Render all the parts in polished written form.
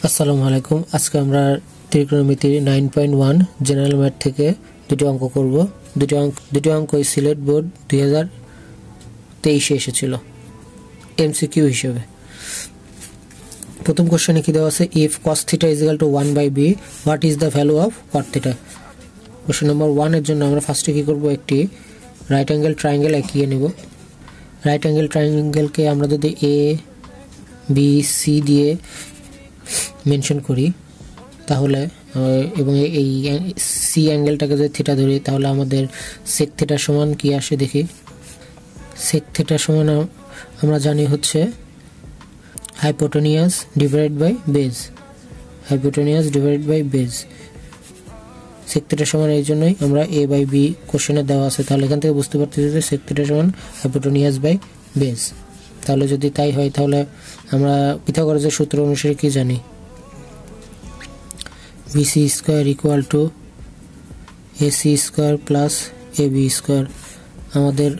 আসসালামু আলাইকুম। আজকে আমরা ত্রিকোণমিতির 9.1 জেনারেল ম্যাথ থেকে দুটি অঙ্ক করব। দুটি অঙ্ক সিলেট বোর্ড 2023 এসেছিল এমসিকিউ হিসেবে। প্রথম কোশ্চেনে কি দেওয়া আছে, if cos θ = 1/b what is the value of cot θ। Question number 1 এর জন্য আমরা ফার্স্টে কি করব, একটি রাইট অ্যাঙ্গেল ট্রায়াঙ্গেল এঁকিয়ে নেব। রাইট অ্যাঙ্গেল ট্রায়াঙ্গেলকে আমরা যদি এ বি সি দিয়ে মেনশন করি তাহলে এবং এই সি অ্যাঙ্গেলটাকে যদি থিটা ধরি তাহলে আমাদের সেক থিটা সমান কি আসে দেখি। সেক থিটা সমান আমরা জানি হচ্ছে hypotenuse divided by base. Hypotenuse divided by base sec theta সমান, এই জন্যই আমরা এ বাই বি কোশ্চেনে দেওয়া আছে। তাহলে এখান থেকে বুঝতে পারতেছি যে সেক থিটা সমান হাইপোটেনিয়াস বাই বেজ। তাহলে যদি তাই হয় তাহলে আমরা পিথাগোরাসের সূত্র অনুসারে কি জানি, BC square equal to AC square plus AB square. আমাদের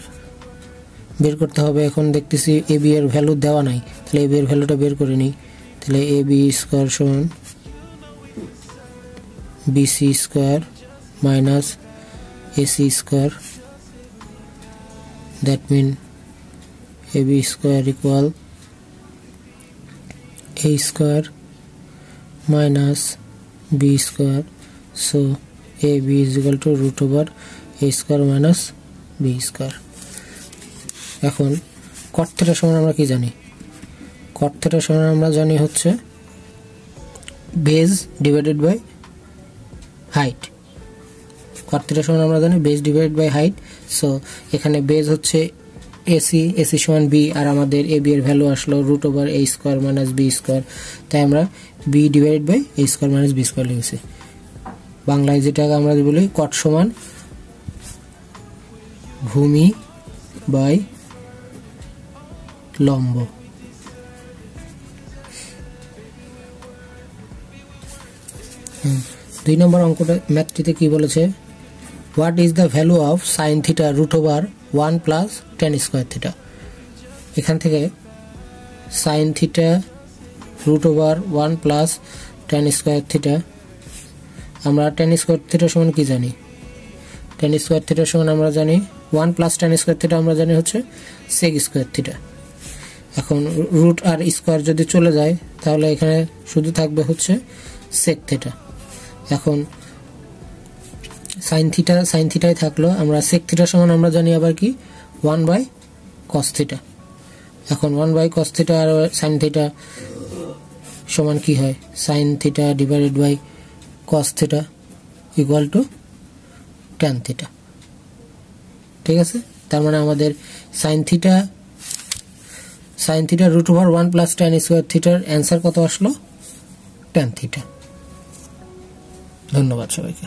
বের করতে হবে। এখন দেখতেছি AB এর ভ্যালু দেওয়া নাই, তাহলে AB এর ভ্যালুটা বের করে নিই। তাহলে AB স্কয়ার সমান BC square minus AC square, that mean AB square equal A square minus B square. So AB is equal to root over A square minus B square. এখন cot θ সমান আমরা কি জানি, cot θ সমান আমরা জানি হচ্ছে base divided by height. cot θ সমান আমরা জানি base divided by height. So এখানে বেজ হচ্ছে AC সমান B, আর আমাদের AB এর ভ্যালু আসলো root over A square minus B square. তাই আমরা B divided by A square minus B square লিখেছি। বাংলায় যেটাকে আমরা বলি কট সমান ভূমি বাই লম্ব। 2 নম্বর অঙ্কটা ম্যাথটিতে কি বলেছে, what is the value of sine theta root over 1 plus tan square theta. এখান থেকে sine theta root over 1 plus tan square theta, আমরা tan স্কয়ার থিটা সমান কি জানি, tan স্কয়ার থিটা সমান আমরা জানি 1 প্লাস tan স্কয়ার থিটা আমরা জানি হচ্ছে sec স্কয়ার থিটা। এখন রুট আর স্কয়ার যদি চলে যায় তাহলে এখানে শুধু থাকবে হচ্ছে sec থিটা। এখন সাইন থিটাই থাকলো, আমরা sec থিটা সমান আমরা জানি আবার কি 1/cos থিটা। এখন 1/cos থিটা আর সাইন থিটা সমান কি হয়, sine theta divided by cos theta equal to tan theta. ঠিক আছে, তার মানে আমাদের sine theta root over 1 plus tan square থিটার অ্যান্সার কত আসলো, tan থিটা। ধন্যবাদ সবাইকে।